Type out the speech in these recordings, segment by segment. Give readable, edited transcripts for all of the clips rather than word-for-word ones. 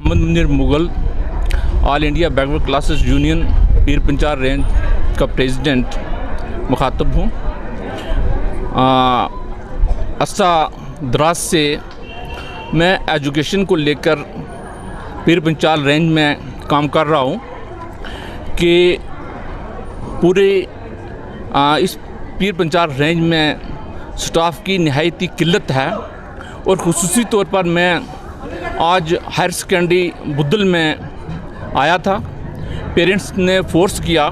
Mohammad Munir Mughal all India backward classes union Pir Panchal range का president मुखातब हूँ। अरसा दराज से मैं एजुकेशन को लेकर पीर पंचाल रेंज में काम कर रहा हूँ कि पूरे इस पीर पंचाल रेंज में स्टाफ की नहायती किल्लत है और ख़ुसूसी तौर पर मैं आज हायर सेकेंडरी बुद्दल में आया था। पेरेंट्स ने फोर्स किया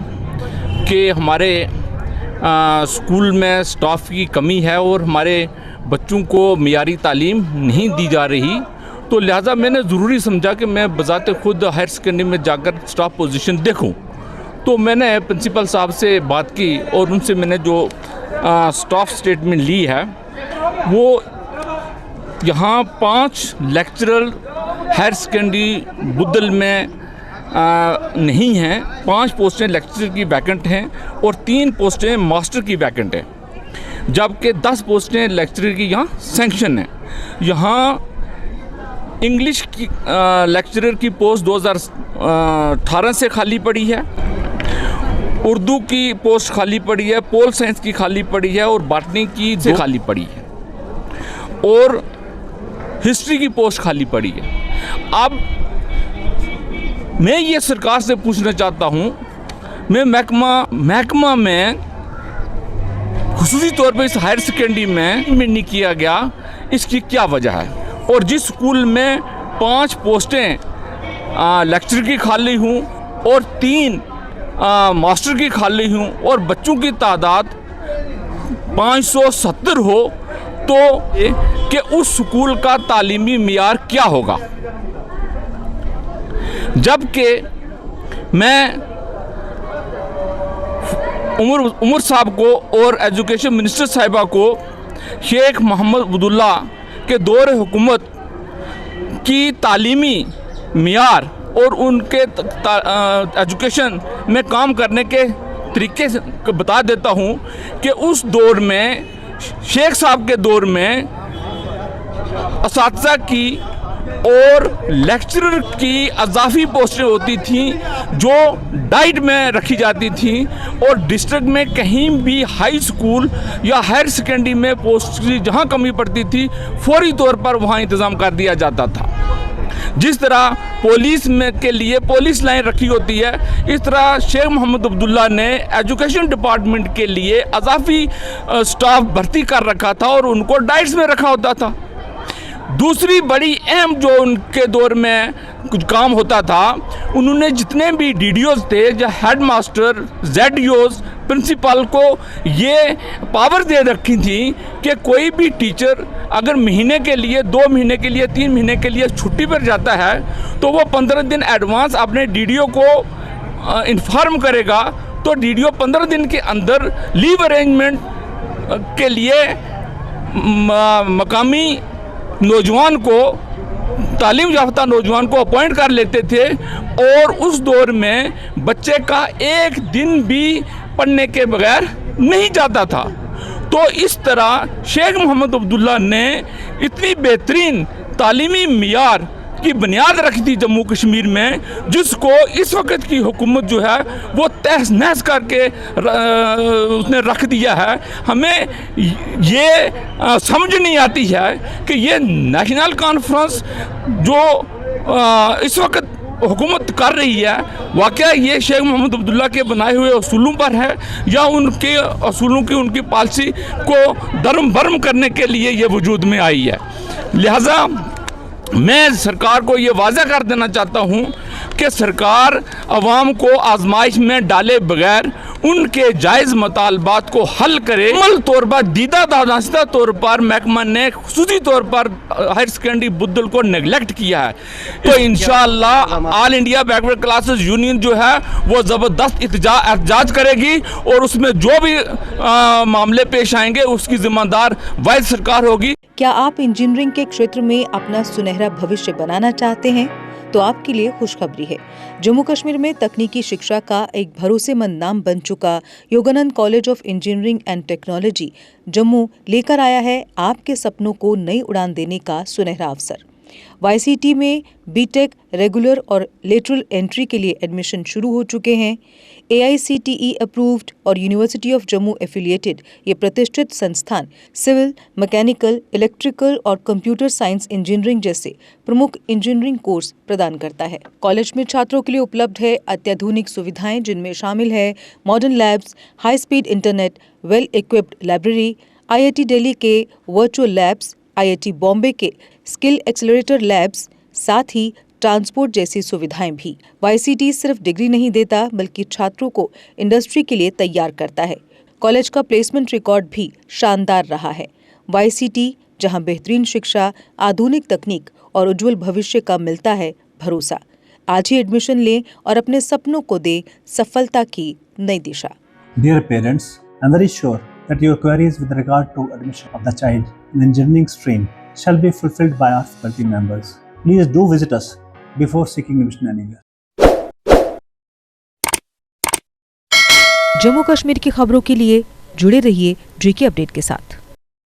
कि हमारे स्कूल में स्टाफ की कमी है और हमारे बच्चों को मियारी तालीम नहीं दी जा रही, तो लिहाजा मैंने ज़रूरी समझा कि मैं बज़ाते ख़ुद हायर सेकेंडरी में जाकर स्टाफ पोजीशन देखूं। तो मैंने प्रिंसिपल साहब से बात की और उनसे मैंने जो स्टाफ स्टेटमेंट ली है वो यहाँ 5 लेक्चरर हायर सेकेंडरी बुद्दल में नहीं हैं। 5 पोस्टें लेक्चरर की वैकेंट हैं और 3 पोस्टें मास्टर की वैकेंट हैं, जबकि 10 पोस्टें लेक्चरर की यहाँ सैंक्शन हैं। यहाँ इंग्लिश की लेक्चरर की पोस्ट 2018 से खाली पड़ी है, उर्दू की पोस्ट खाली पड़ी है, पोल साइंस की खाली पड़ी है और बॉटनी की से खाली पड़ी है और हिस्ट्री की पोस्ट खाली पड़ी है। अब मैं ये सरकार से पूछना चाहता हूँ, मैं महकमा में ख़ुसूसी तौर पर इस हायर सेकेंडरी में नहीं किया गया, इसकी क्या वजह है? और जिस स्कूल में 5 पोस्टें लेक्चर की खाली हूँ और 3 मास्टर की खाली हूँ और बच्चों की तादाद 570 हो, तो कि उस स्कूल का तालीमी मियार क्या होगा? जबकि मैं उमर साहब को और एजुकेशन मिनिस्टर साहिबा को शेख मोहम्मद अब्दुल्ला के दौर हुकूमत की तालीमी मियार और उनके एजुकेशन में काम करने के तरीके बता देता हूँ कि उस दौर में शेख साहब के दौर में असातिज़ा की और लेक्चरर की अज़ाफ़ी पोस्टें होती थीं जो डाइट में रखी जाती थीं और डिस्ट्रिक्ट में कहीं भी हाई स्कूल या हायर सेकेंडरी में पोस्ट की जहाँ कमी पड़ती थी फौरी तौर पर वहाँ इंतज़ाम कर दिया जाता था। जिस तरह पुलिस में के लिए पुलिस लाइन रखी होती है, इस तरह शेख मोहम्मद अब्दुल्ला ने एजुकेशन डिपार्टमेंट के लिए अज़ाफ़ी स्टाफ भर्ती कर रखा था और उनको डाइट्स में रखा होता था। दूसरी बड़ी अहम जो उनके दौर में कुछ काम होता था, उन्होंने जितने भी डीडीओज थे या हेड मास्टर जेडीओज प्रिंसिपल को ये पावर दे रखी थी कि कोई भी टीचर अगर महीने के लिए 2 महीने के लिए 3 महीने के लिए छुट्टी पर जाता है तो वो 15 दिन एडवांस अपने डीडीओ को इन्फॉर्म करेगा, तो डीडीओ 15 दिन के अंदर लीव अरेंजमेंट के लिए मकामी नौजवान को, तालीम याफ्ता नौजवान को अपॉइंट कर लेते थे और उस दौर में बच्चे का एक दिन भी पढ़ने के बगैर नहीं जाता था। तो इस तरह शेख मोहम्मद अब्दुल्ला ने इतनी बेहतरीन तालीमी मियार की बुनियाद रखी थी जम्मू कश्मीर में, जिसको इस वक्त की हुकूमत जो है वो तहस नहस करके उसने रख दिया है। हमें ये समझ नहीं आती है कि ये नेशनल कॉन्फ्रेंस जो इस वक्त हुकूमत कर रही है, वाकया ये शेख मोहम्मद अब्दुल्ला के बनाए हुए असूलों पर है या उनके असूलों की उनकी पॉलिसी को दरम बरम करने के लिए ये वजूद में आई है। लिहाजा मैं सरकार को ये वाज़ा कर देना चाहता हूँ कि सरकार अवाम को आजमाइश में डाले बगैर उनके जायज़ मुतालबात को हल करे। मुकम्मल तौर पर दीदा दादास्ता तौर पर महकमा ने खुसूसी तौर पर हायर सेकेंडरी बुद्दल को नेगलेक्ट किया है। तो इंशाअल्लाह all India backward classes union जो है वो ज़बरदस्त एहतजाज करेगी और उसमें जो भी मामले पेश आएंगे उसकी जिम्मेदार वाहिद सरकार होगी। क्या आप इंजीनियरिंग के क्षेत्र में अपना सुनहरा भविष्य बनाना चाहते हैं? तो आपके लिए खुशखबरी है। जम्मू कश्मीर में तकनीकी शिक्षा का एक भरोसेमंद नाम बन चुका Yogananda college of engineering and technology Jammu लेकर आया है आपके सपनों को नई उड़ान देने का सुनहरा अवसर। YCT में बीटेक रेगुलर और लेटरल एंट्री के लिए एडमिशन शुरू हो चुके हैं। AICTE अप्रूव्ड और यूनिवर्सिटी ऑफ जम्मू एफिलिएटेड ये प्रतिष्ठित संस्थान सिविल, मैकेनिकल, इलेक्ट्रिकल और कंप्यूटर साइंस इंजीनियरिंग जैसे प्रमुख इंजीनियरिंग कोर्स प्रदान करता है। कॉलेज में छात्रों के लिए उपलब्ध है अत्याधुनिक सुविधाएं, जिनमें शामिल है modern labs, high speed internet, well equipped library, IIT Delhi के वर्चुअल लैब्स, IIT बॉम्बे के स्किल एक्सेलरेटर लैब्स, साथ ही ट्रांसपोर्ट जैसी सुविधाएं भी। YCT सिर्फ डिग्री नहीं देता बल्कि छात्रों को इंडस्ट्री के लिए तैयार करता है। कॉलेज का प्लेसमेंट रिकॉर्ड भी शानदार रहा है। YCT जहां बेहतरीन शिक्षा, आधुनिक तकनीक और उज्जवल भविष्य का मिलता है भरोसा। आज ही एडमिशन लें और अपने सपनों को दे सफलता की नई दिशा। Dear parents, I am very sure that your queries with regard to admission of the child in engineering stream shall be fulfilled by our faculty members. Please do visit us before seeking admission anywhere. Jammu Kashmir की खबरों के लिए जुड़े रहिए GK update के साथ।